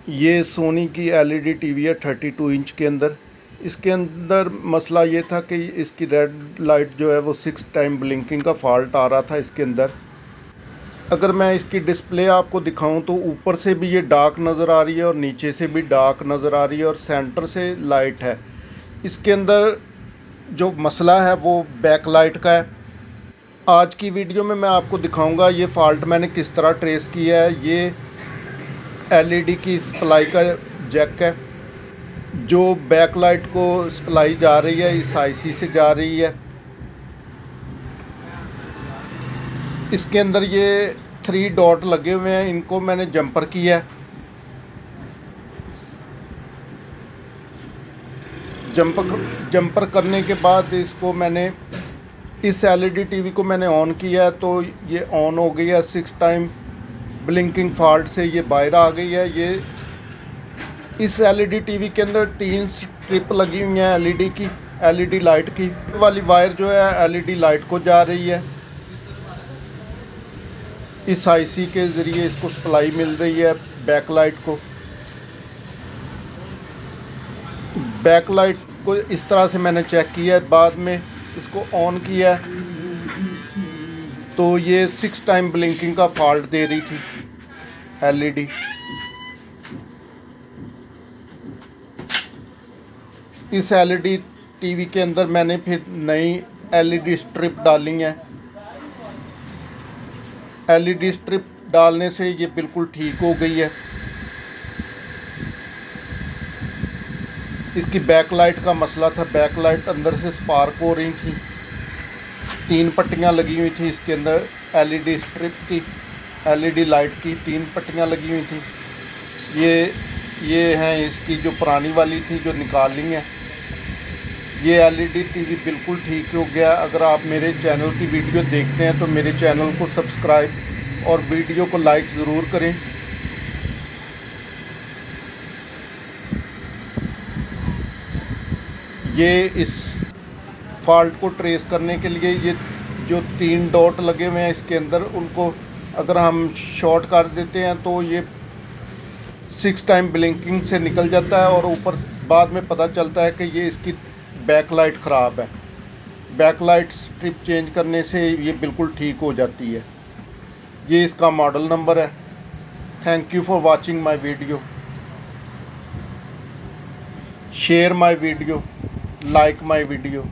ये सोनी की LED TV है 32 इंच के अंदर। इसके अंदर मसला ये था कि इसकी रेड लाइट जो है वो 6 टाइम ब्लिंकिंग का फॉल्ट आ रहा था इसके अंदर। अगर मैं इसकी डिस्प्ले आपको दिखाऊं तो ऊपर से भी ये डार्क नज़र आ रही है और नीचे से भी डार्क नज़र आ रही है और सेंटर से लाइट है। इसके अंदर जो मसला है वो बैक लाइट का है। आज की वीडियो में मैं आपको दिखाऊंगा ये फ़ॉल्ट मैंने किस तरह ट्रेस किया है। ये एलईडी की सप्लाई का जैक है जो बैक लाइट को सप्लाई जा रही है, इस आईसी से जा रही है। इसके अंदर ये 3 डॉट लगे हुए हैं, इनको मैंने जंपर किया है। जंपर करने के बाद इसको मैंने इस एलईडी टीवी को मैंने ऑन किया तो ये ऑन हो गई है। 6 टाइम ब्लिंकिंग फॉल्ट से ये बाहर आ गई है। ये इस एलईडी टीवी के अंदर 3 स्ट्रिप लगी हुई हैं एलईडी की, एलईडी लाइट की। वाली वायर जो है एलईडी लाइट को जा रही है, इस आईसी के ज़रिए इसको सप्लाई मिल रही है बैक लाइट को। बैक लाइट को इस तरह से मैंने चेक किया है, बाद में इसको ऑन किया तो ये 6 टाइम ब्लिंकिंग का फॉल्ट दे रही थी एलईडी। इस एलईडी टीवी के अंदर मैंने फिर नई एलईडी स्ट्रिप डाली है। एलईडी स्ट्रिप डालने से ये बिल्कुल ठीक हो गई है। इसकी बैक लाइट का मसला था, बैक लाइट अंदर से स्पार्क हो रही थी। 3 पट्टियाँ लगी हुई थी इसके अंदर एलईडी स्ट्रिप की, एलईडी लाइट की 3 पट्टियाँ लगी हुई थी। ये हैं इसकी जो पुरानी वाली थी जो निकाल ली हैं। ये एलईडी टीवी बिल्कुल ठीक हो गया। अगर आप मेरे चैनल की वीडियो देखते हैं तो मेरे चैनल को सब्सक्राइब और वीडियो को लाइक ज़रूर करें। ये इस फॉल्ट को ट्रेस करने के लिए ये जो 3 डॉट लगे हुए हैं इसके अंदर, उनको अगर हम शॉर्ट कर देते हैं तो ये 6 टाइम ब्लिंकिंग से निकल जाता है और ऊपर बाद में पता चलता है कि ये इसकी बैक लाइट ख़राब है। बैक लाइट स्ट्रिप चेंज करने से ये बिल्कुल ठीक हो जाती है। ये इसका मॉडल नंबर है। Thank you for watching my video. Share my video, like my video.